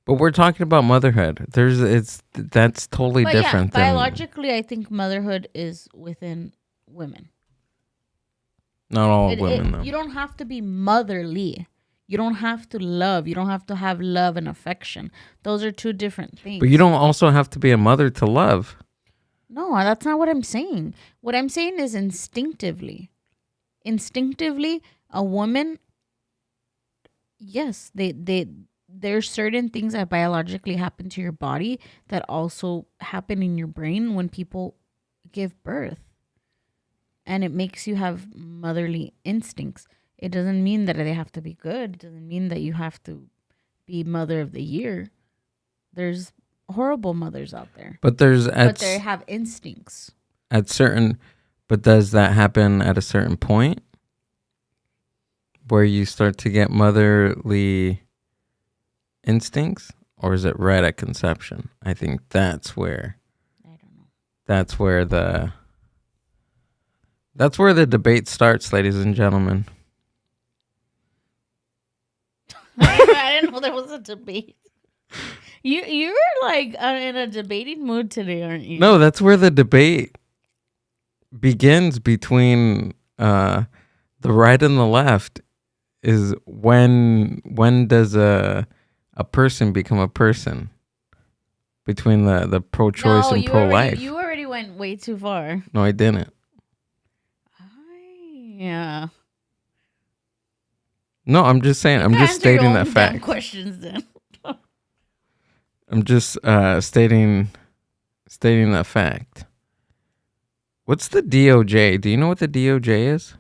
But we're talking about motherhood. That's totally But different than biologically, I think motherhood is within women. not all women though. You don't have to be motherly. You don't have to love. You don't have to have love and affection. Those are two different things. But you don't also have to be a mother to love. No, that's not what I'm saying. What I'm saying is instinctively. Instinctively, a woman, yes, there's certain things that biologically happen to your body that also happen in your brain when people give birth. And it makes you have motherly instincts. It doesn't mean that they have to be good. It doesn't mean that you have to be mother of the year. There's horrible mothers out there. But they have instincts. But does that happen at a certain point where you start to get motherly instincts, or is it right at conception? I think that's where I don't know. That's where the debate starts, ladies and gentlemen. I didn't know there was a debate. You're like in a debating mood today, aren't you? No, that's where the debate begins between the right and the left. Is when does a person become a person? Between the pro-choice and pro-life. You already went way too far. No, I didn't. Yeah. No, I'm just saying. I'm just stating that fact. Questions then. I'm just stating that fact. What's the DOJ? Do you know what the DOJ is?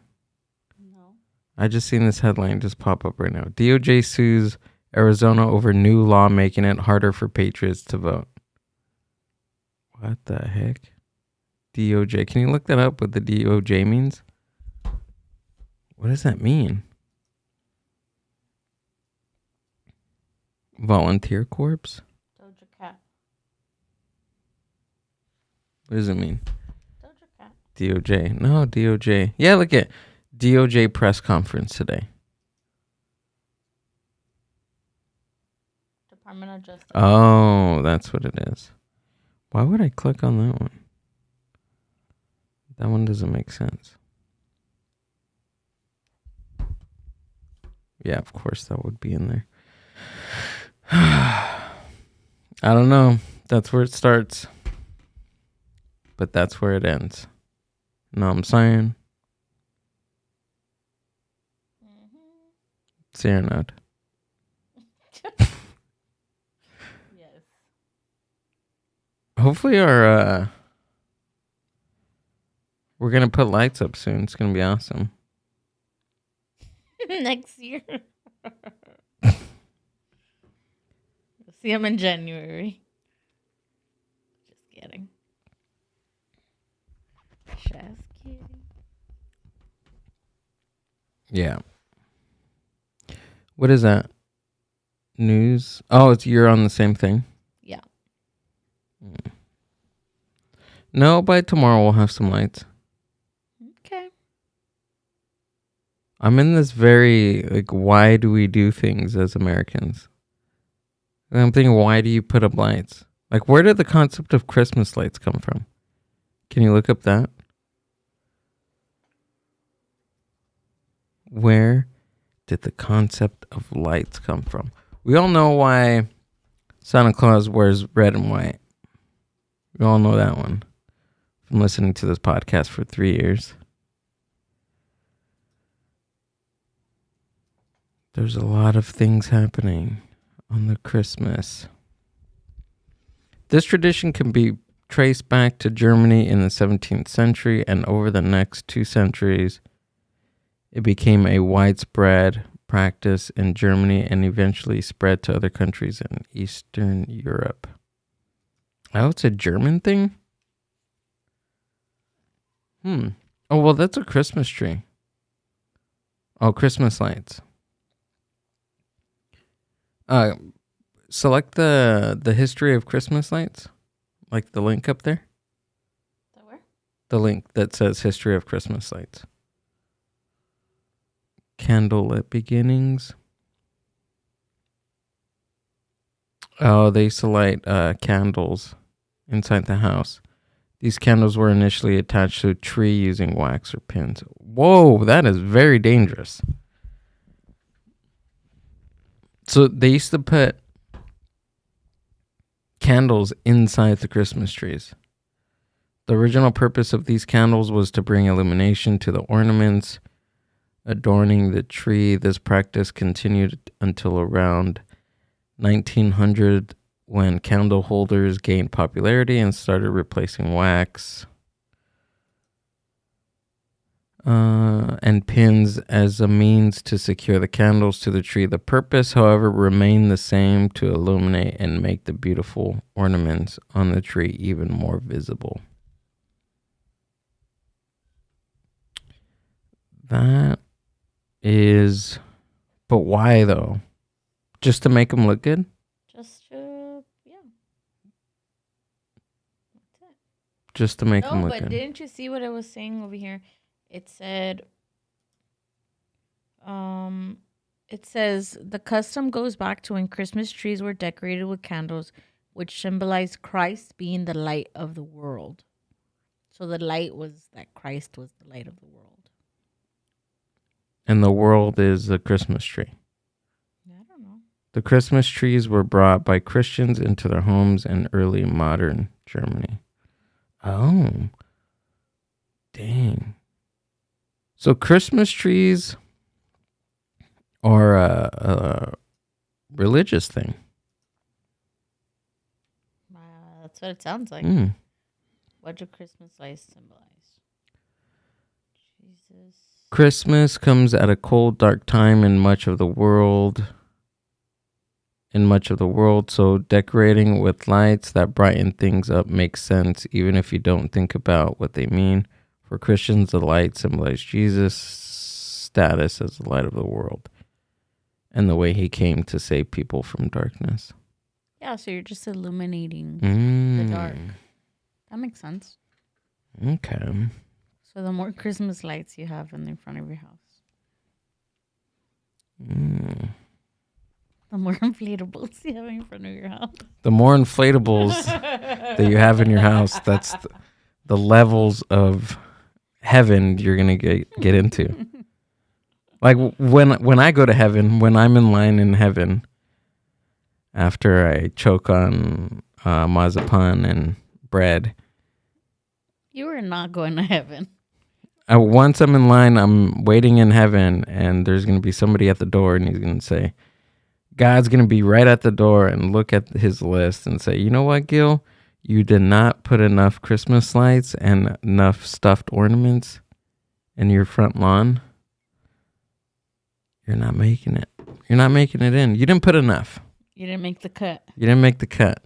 No. I just seen this headline just pop up right now. DOJ sues Arizona over new law making it harder for patriots to vote. What the heck? DOJ. Can you look that up, what the DOJ means? What does that mean? Volunteer Corps? Doja Cat. What does it mean? Doja Cat. DOJ. No, DOJ. Yeah, look at DOJ press conference today. Department of Justice. Oh, that's what it is. Why would I click on that one? That one doesn't make sense. Yeah, of course that would be in there. I don't know. That's where it starts. But that's where it ends. Know what I'm saying? Serenade. Yes. Hopefully we're going to put lights up soon. It's going to be awesome. Next year. See him in January. Just kidding. Just kidding. Yeah. What is that? News? Oh, you're on the same thing? Yeah. No, by tomorrow we'll have some lights. Okay. I'm in this very, why do we do things as Americans? And I'm thinking, why do you put up lights? Where did the concept of Christmas lights come from? Can you look up that? Where did the concept of lights come from? We all know why Santa Claus wears red and white. We all know that one. From listening to this podcast for 3 years. There's a lot of things happening on the Christmas. This tradition can be traced back to Germany in the 17th century, and over the next 2 centuries, it became a widespread practice in Germany and eventually spread to other countries in Eastern Europe. Oh, it's a German thing? Oh, well, that's a Christmas tree. Oh, Christmas lights. Select the history of Christmas lights, like the link up there. That where? The link that says History of Christmas Lights. Candlelit beginnings. Oh, they used to light candles inside the house. These candles were initially attached to a tree using wax or pins. Whoa, that is very dangerous. So they used to put candles inside the Christmas trees. The original purpose of these candles was to bring illumination to the ornaments adorning the tree. This practice continued until around 1900, when candle holders gained popularity and started replacing wax and pins as a means to secure the candles to the tree. The purpose, however, remained the same: to illuminate and make the beautiful ornaments on the tree even more visible. That is, but why though? Just to make them look good? Just to, yeah. That's it. Just to make them look but good. didn't you see what I was saying over here? It said, it says the custom goes back to when Christmas trees were decorated with candles, which symbolized Christ being the light of the world. So the light was that Christ was the light of the world. And the world is the Christmas tree. I don't know. The Christmas trees were brought by Christians into their homes in early modern Germany. Oh, dang. So Christmas trees are a religious thing. That's what it sounds like. What do Christmas lights symbolize? Jesus. Christmas comes at a cold, dark time in much of the world. So decorating with lights that brighten things up makes sense, even if you don't think about what they mean. For Christians, the light symbolizes Jesus' status as the light of the world and the way he came to save people from darkness. Yeah, so you're just illuminating the dark. That makes sense. Okay. So the more Christmas lights you have in the front of your house, the more inflatables you have in front of your house. The more inflatables that you have in your house, that's the levels of heaven you're going to get into. Like when I go to heaven, when I'm in line in heaven, after I choke on marzipan and bread. You are not going to heaven. Once I'm in line, I'm waiting in heaven, and there's going to be somebody at the door, and he's going to say, God's going to be right at the door and look at his list and say, you know what, Gill? You did not put enough Christmas lights and enough stuffed ornaments in your front lawn. You're not making it. You're not making it in. You didn't put enough. You didn't make the cut. You didn't make the cut.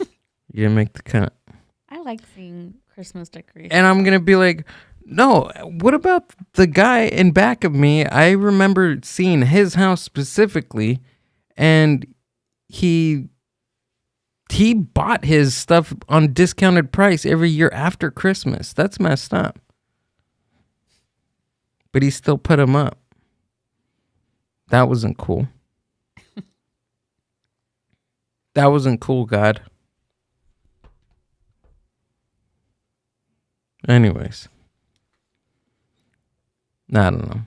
You didn't make the cut. I like seeing Christmas decorations. And I'm going to be like, no, what about the guy in back of me? I remember seeing his house specifically, and he bought his stuff on discounted price every year after Christmas. That's messed up. But he still put them up. That wasn't cool. That wasn't cool, God. Anyways. I don't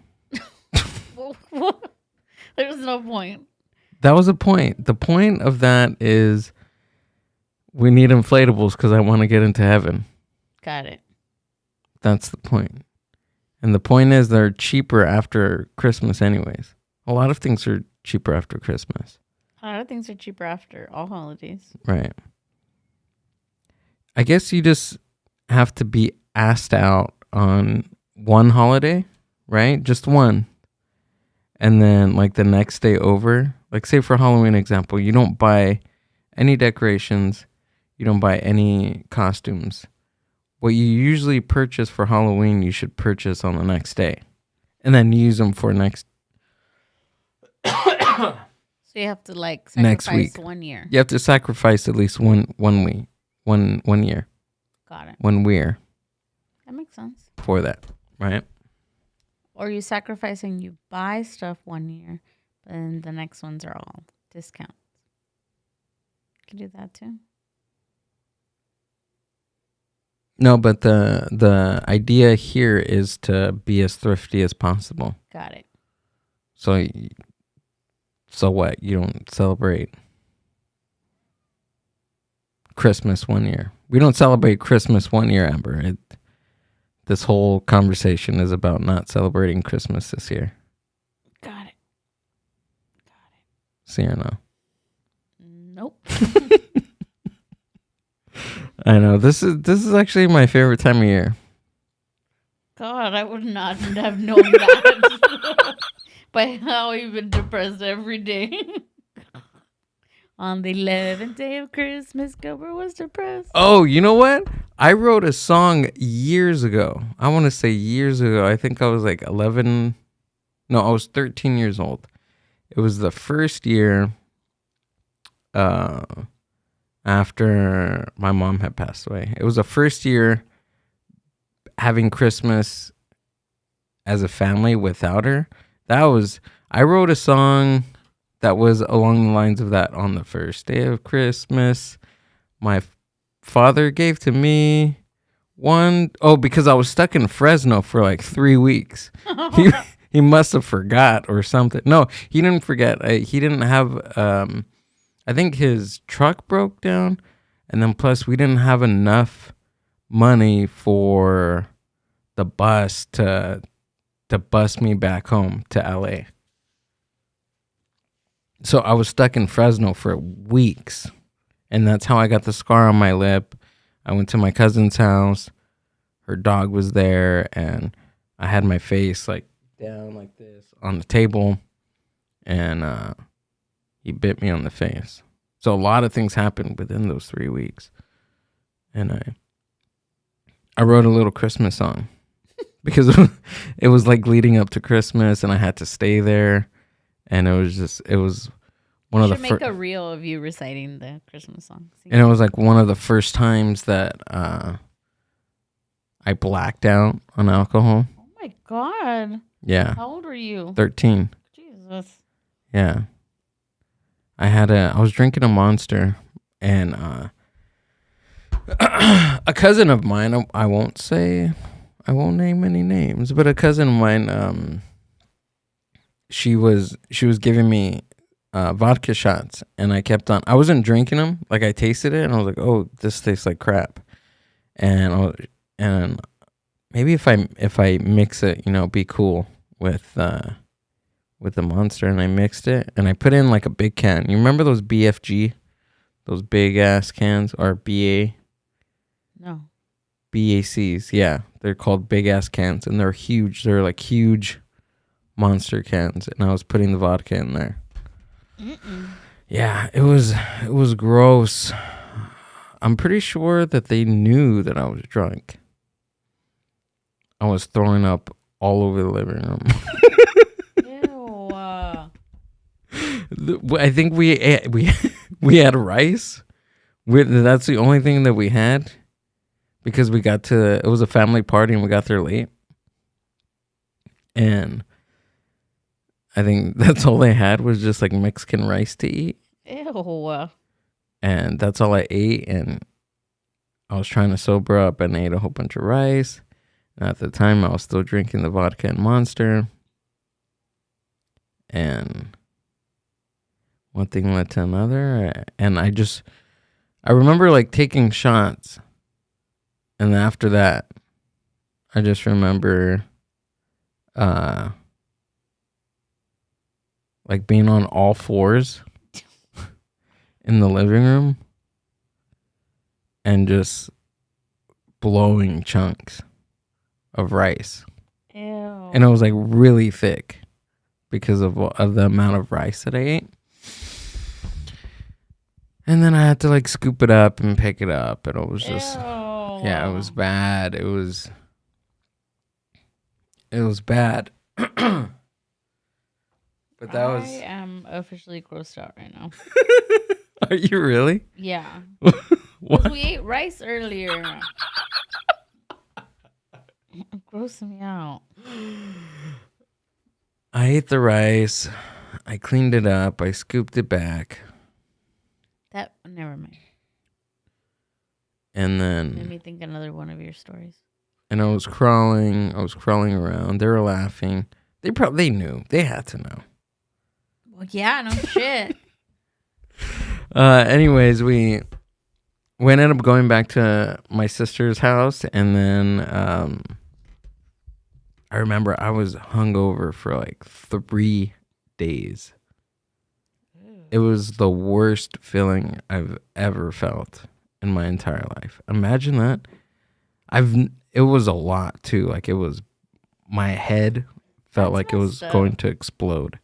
know. There's no point. That was a point. The point of that is we need inflatables because I want to get into heaven. Got it. That's the point. And the point is they're cheaper after Christmas anyways. A lot of things are cheaper after Christmas. A lot of things are cheaper after all holidays. Right. I guess you just have to be asked out on one holiday, right? Just one. And then like the next day over, like say for Halloween example, you don't buy any decorations. You don't buy any costumes. What you usually purchase for Halloween, you should purchase on the next day. And then use them for next... So you have to like sacrifice next week. 1 year. You have to sacrifice at least one year. Got it. When we're. That makes sense. For that, right? Or you sacrifice and you buy stuff one year, but then the next ones are all discounts. You can do that too. No, but the idea here is to be as thrifty as possible. Got it. So what? You don't celebrate Christmas one year. We don't celebrate Christmas one year, Amber. This whole conversation is about not celebrating Christmas this year. Got it. See or no? Nope. I know. This is actually my favorite time of year. God, I would not have known that. By how you've been depressed every day. On the 11th day of Christmas, Gilbert was depressed. Oh, you know what? I wrote a song years ago. I want to say years ago. I think I was like 11. No, I was 13 years old. It was the first year after my mom had passed away. It was the first year having Christmas as a family without her. I wrote a song that was along the lines of that. On the first day of Christmas, my father gave to me because I was stuck in Fresno for like 3 weeks. He must have forgot or something. No, he didn't forget. He didn't have, I think his truck broke down. And then plus we didn't have enough money for the bus to bus me back home to LA. So I was stuck in Fresno for weeks. And that's how I got the scar on my lip. I went to my cousin's house. Her dog was there. And I had my face like down like this on the table. And he bit me on the face. So a lot of things happened within those 3 weeks. And I wrote a little Christmas song. Because it was like leading up to Christmas. And I had to stay there. And it was one of the first. Make a reel of you reciting the Christmas song. And it was like one of the first times that I blacked out on alcohol. Oh my God. Yeah. How old were you? 13. Jesus. Yeah. I was drinking a Monster, and a cousin of mine, I won't name any names, but a cousin of mine, she was giving me vodka shots, and I wasn't drinking them. Like, I tasted it, and I was like, oh, this tastes like crap. And maybe if I mix it, be cool with the Monster, and I mixed it, and I put in like a big can. You remember those BFG, those big ass cans, or BA? No. BACs, yeah, they're called big ass cans, and they're huge. They're like huge Monster cans, and I was putting the vodka in there. Mm-mm. Yeah, it was gross. I'm pretty sure that they knew that I was drunk. I was throwing up all over the living room. Ew. I think we had rice. That's the only thing that we had, because it was a family party and we got there late. And I think that's all they had was just like Mexican rice to eat. Ew. And that's all I ate. And I was trying to sober up and ate a whole bunch of rice. And at the time, I was still drinking the vodka and Monster. And one thing led to another. And I remember like taking shots. And after that, I just remember like being on all fours in the living room and just blowing chunks of rice. Ew. And it was like really thick because of the amount of rice that I ate. And then I had to like scoop it up and pick it up, and it was just yeah, it was bad. It was bad. But that was. I am officially grossed out right now. Are you really? Yeah. Because we ate rice earlier. Grossing me out. I ate the rice. I cleaned it up. I scooped it back. Never mind. And then Made me think another one of your stories. And I was crawling around. They were laughing. They knew. They had to know. Well, yeah, no shit. Anyways, we ended up going back to my sister's house, and then I remember I was hungover for like 3 days. It was the worst feeling I've ever felt in my entire life. Imagine that. It was a lot too. Like my head felt like it was going to explode.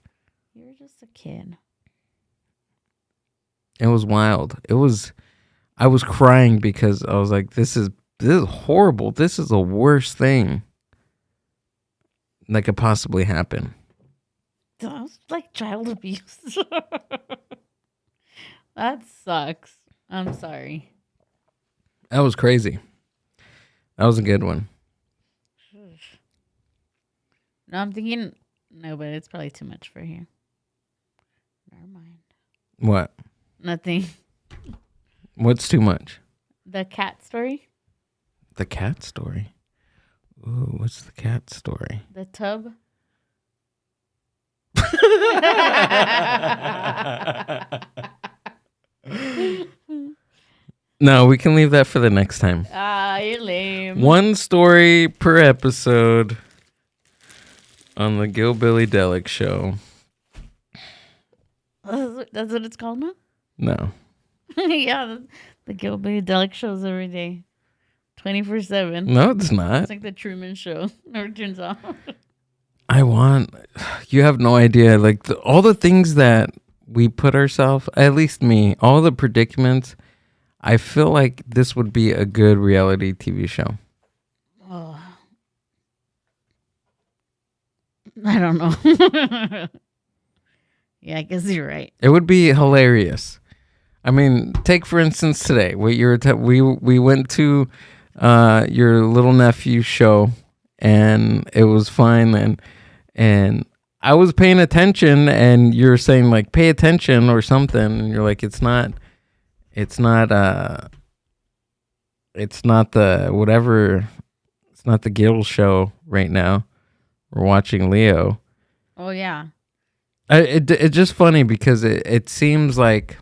You were just a kid. It was wild. I was crying because I was like, this is horrible. This is the worst thing that could possibly happen. That was like child abuse. That sucks. I'm sorry. That was crazy. That was a good one. No, I'm thinking, no, but it's probably too much for here. Never mind. What? Nothing. What's too much? The cat story? The cat story? Ooh, what's the cat story? The tub? No, we can leave that for the next time. You're lame. One story per episode on the Gill Billy Delic show. That's what it's called now? No. Yeah, the Gill Billy Delic shows every day. 24/7. No, it's not. It's like the Truman Show. Never turns off. You have no idea. Like all the things that we put ourselves, at least me, all the predicaments, I feel like this would be a good reality TV show. Oh. I don't know. Yeah, I guess you're right. It would be hilarious. I mean, take for instance today. We went to your little nephew's show, and it was fine, and I was paying attention, and you're saying like pay attention or something, and you're like it's not the whatever, it's not the Gill show right now. We're watching Leo. Oh yeah. It's just funny because it seems like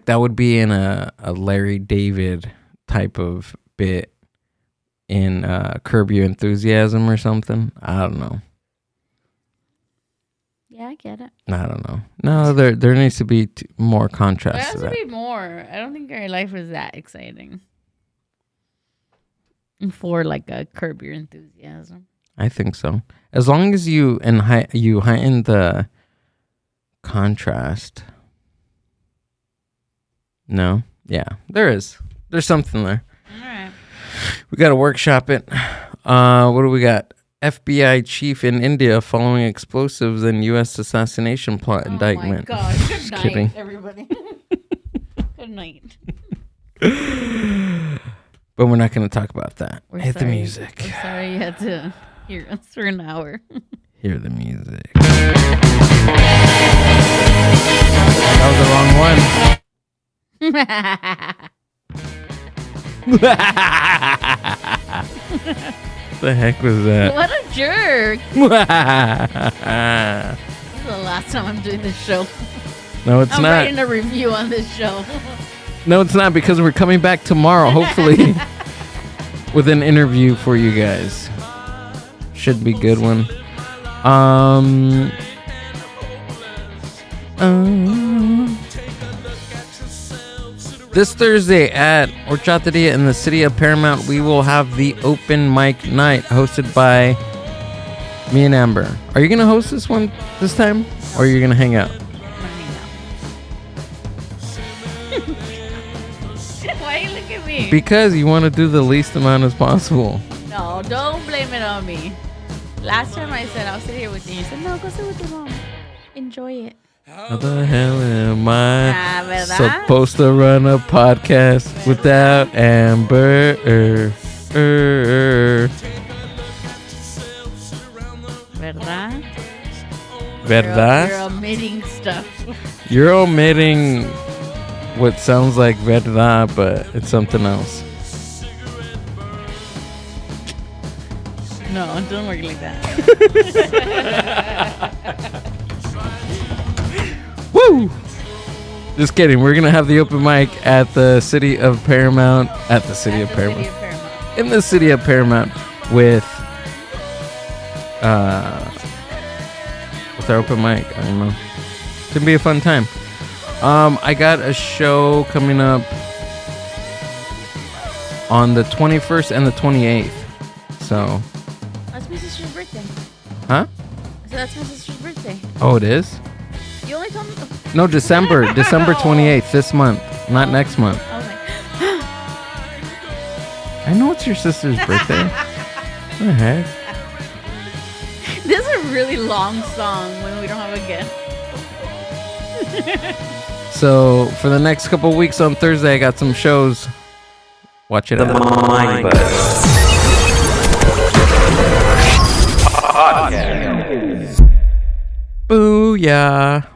that would be in a Larry David type of bit in Curb Your Enthusiasm or something. I don't know. Yeah, I get it. I don't know. No, there needs to be more contrast. There has to to that. be more. I don't think our life is that exciting. For like a Curb Your Enthusiasm. I think so. As long as you heighten the contrast. No? Yeah, there's something there. All right. We got to workshop it. What do we got? FBI chief in India following explosives and U.S. assassination plot indictment. Oh my God. Good Just night, kidding. everybody. Good night. But we're not going to talk about that. Hit Sorry. the music. We're sorry you had to hear us for an hour. Hear the music. That was the wrong one. The heck was that? What a jerk. This is the last time I'm doing this show. No, it's I'm not. writing a review on this show. No, it's not, because we're coming back tomorrow, hopefully, with an interview for you guys. Should be a good one. This Thursday at Horchateria in the city of Paramount, we will have the open mic night hosted by me and Amber. Are you going to host this one this time, or are you going to hang out? Why you look at me? Because you want to do the least amount as possible. No, don't blame it on me. Last time I said I'll sit here with you. You said, no, go sit with your mom. Enjoy it. How the hell am I ¿verdad? supposed to run a podcast without Amber? ¿Verdad? ¿Verdad? You're omitting stuff. You're omitting what sounds like verdad, but it's something else. No, it doesn't work like that. Woo! Just kidding. We're gonna have the open mic at the city of Paramount. In the city of Paramount with our open mic. I don't know. It's gonna be a fun time. I got a show coming up on the 21st and the 28th. So. That's my sister's birthday. Huh? So that's my sister's birthday. Oh, it is? You only told me. No, December 28th, this month, not next month. I was like, I know it's your sister's birthday. What the heck? this is a really long song when we don't have a guest. So for the next couple weeks on Thursday, I got some shows. Watch it out. Mindbuzz Podcast. Booyah.